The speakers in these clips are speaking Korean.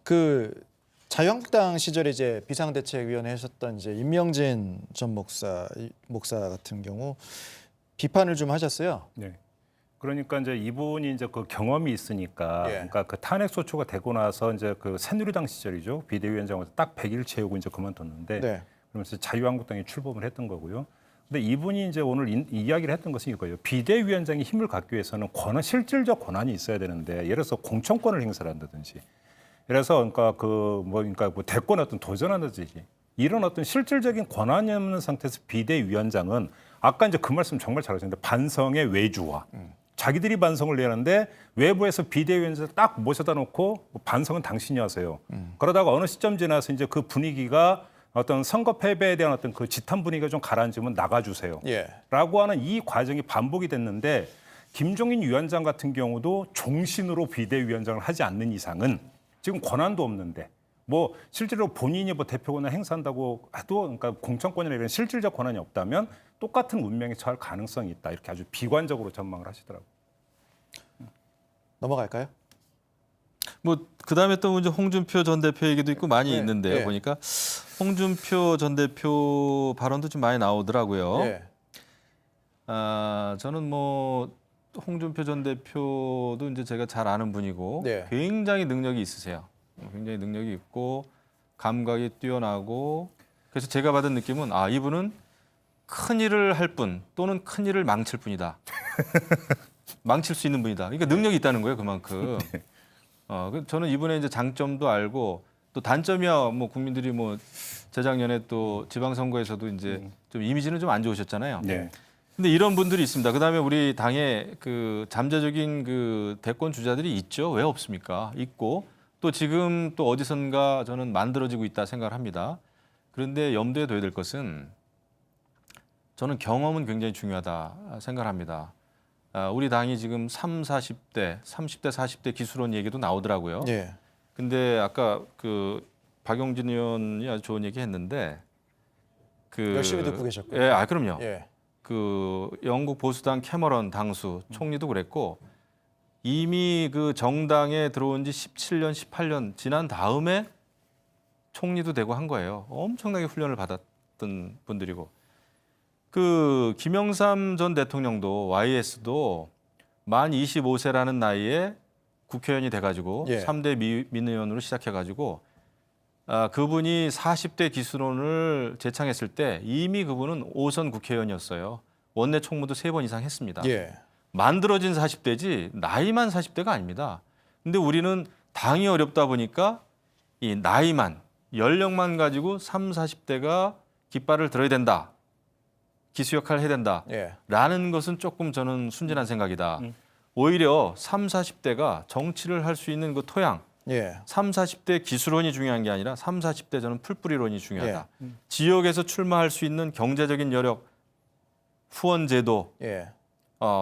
그 자유한국당 시절에 이제 비상대책위원회 하셨던 이제 임명진 전 목사 같은 경우 비판을 좀 하셨어요. 네. 그러니까 이제 이분이 이제 그 경험이 있으니까, 예. 그러니까 그 탄핵 소추가 되고 나서 이제 그 새누리당 시절이죠. 비대위원장으로 딱 100일 채우고 이제 그만뒀는데, 네. 그러면서 자유한국당에 출범을 했던 거고요. 근데 이분이 이제 오늘 이야기를 했던 것은 이거예요. 비대위원장이 힘을 갖기 위해서는 실질적 권한이 있어야 되는데, 예를 들어서 공천권을 행사를 한다든지, 그래서 그러니까 뭐 대권에 어떤 도전한다든지 이런 어떤 실질적인 권한이 없는 상태에서 비대위원장은 아까 이제 그 말씀 정말 잘하셨는데 반성의 외주화. 자기들이 반성을 해야 하는데 외부에서 비대위원장 딱 모셔다 놓고 반성은 당신이 하세요. 그러다가 어느 시점 지나서 이제 그 분위기가 어떤 선거 패배에 대한 어떤 그 지탄 분위기가 좀 가라앉으면 나가주세요. 예. 라고 하는 이 과정이 반복이 됐는데 김종인 위원장 같은 경우도 종신으로 비대위원장을 하지 않는 이상은 지금 권한도 없는데 뭐 실제로 본인이 뭐 대표권을 행사한다고 해도 그러니까 공천권이나 이런 실질적 권한이 없다면 똑같은 운명에 처할 가능성이 있다. 이렇게 아주 비관적으로 전망을 하시더라고요. 넘어갈까요? 뭐 그다음에 또 이제 홍준표 전 대표 얘기도 있고 많이 네, 있는데요. 네. 보니까 홍준표 전 대표 발언도 좀 많이 나오더라고요. 예. 저는 뭐 홍준표 전 대표도 이제 제가 잘 아는 분이고 네. 굉장히 능력이 있으세요. 굉장히 능력이 있고 감각이 뛰어나고 그래서 제가 받은 느낌은 이분은 큰 일을 할 뿐 또는 큰 일을 망칠 뿐이다. 망칠 수 있는 분이다. 그러니까 능력이 있다는 거예요, 그만큼. 저는 이분의 이제 장점도 알고 또 단점이야 뭐 국민들이 뭐 재작년에 또 지방선거에서도 이제 좀 이미지는 좀 안 좋으셨잖아요. 네. 근데 이런 분들이 있습니다. 그다음에 우리 당에 그 잠재적인 그 대권 주자들이 있죠. 왜 없습니까? 있고 또 지금 또 어디선가 저는 만들어지고 있다 생각을 합니다. 그런데 염두에 둬야 될 것은 저는 경험은 굉장히 중요하다 생각을 합니다. 우리 당이 지금 30대 40대 기술원 얘기도 나오더라고요. 예. 근데 아까 그 박용진 의원이 아주 좋은 얘기 했는데 그 열심히 듣고 계셨고요. 예, 그럼요. 예. 그 영국 보수당 캐머런 당수 총리도 그랬고 이미 그 정당에 들어온 지 17년, 18년 지난 다음에 총리도 되고 한 거예요. 엄청나게 훈련을 받았던 분들이고 그 김영삼 전 대통령도 YS도 만 25세라는 나이에 국회의원이 돼가지고 예. 3대 민의원으로 시작해가지고 그분이 40대 기술원을 제창했을 때 이미 그분은 5선 국회의원이었어요. 원내 총무도 3번 이상 했습니다. 예. 만들어진 40대지 나이만 40대가 아닙니다. 근데 우리는 당이 어렵다 보니까 이 나이만 연령만 가지고 40대가 깃발을 들어야 된다. 기수 역할을 해야 된다. 예. 라는 것은 조금 저는 순진한 생각이다. 오히려 30, 40대가 정치를 할 수 있는 그 토양, 예. 40대 기술원이 중요한 게 아니라 40대 저는 풀뿌리론이 중요하다. 예. 지역에서 출마할 수 있는 경제적인 여력, 후원 제도, 예.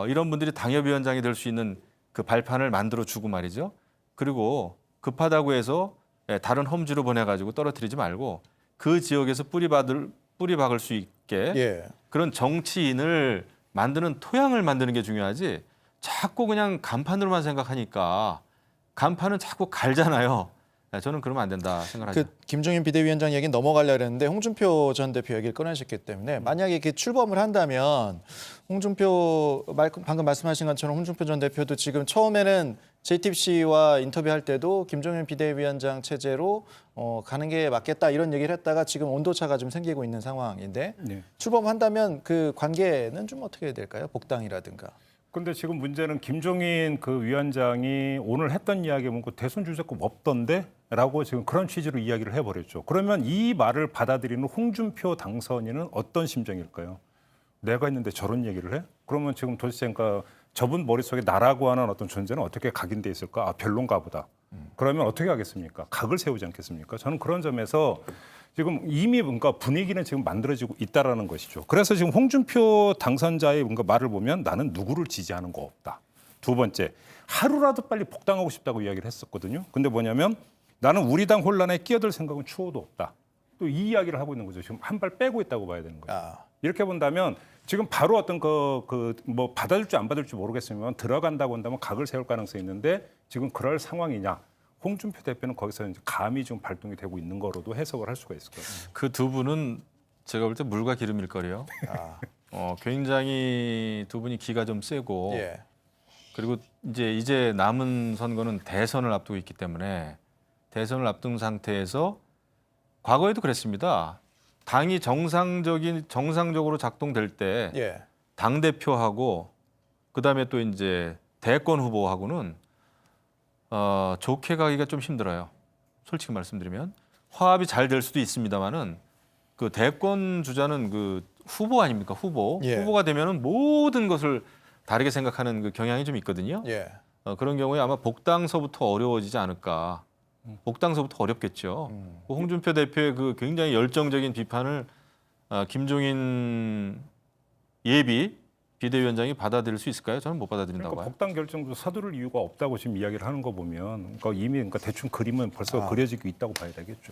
이런 분들이 당협위원장이 될 수 있는 그 발판을 만들어 주고 말이죠. 그리고 급하다고 해서 다른 험지로 보내가지고 떨어뜨리지 말고 그 지역에서 뿌리 박을 수 있게 예. 그런 정치인을 만드는 토양을 만드는 게 중요하지. 자꾸 그냥 간판으로만 생각하니까 간판은 자꾸 갈잖아요. 저는 그러면 안 된다 생각하죠. 그 김종인 비대위원장 얘기 넘어가려고 했는데 홍준표 전 대표 얘기를 꺼내셨기 때문에 만약에 이렇게 출범을 한다면 방금 말씀하신 것처럼 홍준표 전 대표도 지금 처음에는 JTBC와 인터뷰할 때도 김종인 비대위원장 체제로 가는 게 맞겠다 이런 얘기를 했다가 지금 온도차가 좀 생기고 있는 상황인데 네. 출범한다면 그 관계는 좀 어떻게 될까요? 복당이라든가. 근데 지금 문제는 김종인 그 위원장이 오늘 했던 이야기 보면 대선 주제급 없던데? 라고 지금 그런 취지로 이야기를 해버렸죠. 그러면 이 말을 받아들이는 홍준표 당선인은 어떤 심정일까요? 내가 있는데 저런 얘기를 해? 그러면 지금 도대체 그러니까 저분 머릿속에 나라고 하는 어떤 존재는 어떻게 각인돼 있을까? 별론가 보다. 그러면 어떻게 하겠습니까? 각을 세우지 않겠습니까? 저는 그런 점에서 지금 이미 뭔가 분위기는 지금 만들어지고 있다라는 것이죠. 그래서 지금 홍준표 당선자의 뭔가 말을 보면 나는 누구를 지지하는 거 없다. 두 번째, 하루라도 빨리 복당하고 싶다고 이야기를 했었거든요. 근데 뭐냐면 나는 우리 당 혼란에 끼어들 생각은 추호도 없다. 또 이 이야기를 하고 있는 거죠. 지금 한 발 빼고 있다고 봐야 되는 거예요. 이렇게 본다면 지금 바로 어떤 뭐 받아줄지 안 받을지 모르겠으면 들어간다고 한다면 각을 세울 가능성이 있는데 지금 그럴 상황이냐? 홍준표 대표는 거기서 이제 감이 좀 발동이 되고 있는 거로도 해석을 할 수가 있을 거예요. 그 두 분은 제가 볼 때 물과 기름일 거래요. 아, 굉장히 두 분이 기가 좀 세고 예. 그리고 이제 남은 선거는 대선을 앞두고 있기 때문에 대선을 앞둔 상태에서 과거에도 그랬습니다. 당이 정상적으로 작동될 때 예. 당 대표하고 그다음에 또 이제 대권 후보하고는 좋게 가기가 좀 힘들어요. 솔직히 말씀드리면 화합이 잘 될 수도 있습니다만은 그 대권 주자는 그 후보 아닙니까? 후보. 예. 후보가 되면은 모든 것을 다르게 생각하는 그 경향이 좀 있거든요. 예. 그런 경우에 아마 복당서부터 어려워지지 않을까. 복당서부터 어렵겠죠. 그 홍준표 대표의 그 굉장히 열정적인 비판을 김종인 예비 비대위원장이 받아들일 수 있을까요? 저는 못 받아들인다고 그러니까 봐요. 복당 결정도 서두를 이유가 없다고 지금 이야기를 하는 거 보면 그러니까 이미 대충 그림은 벌써 그려지고 있다고 봐야 되겠죠.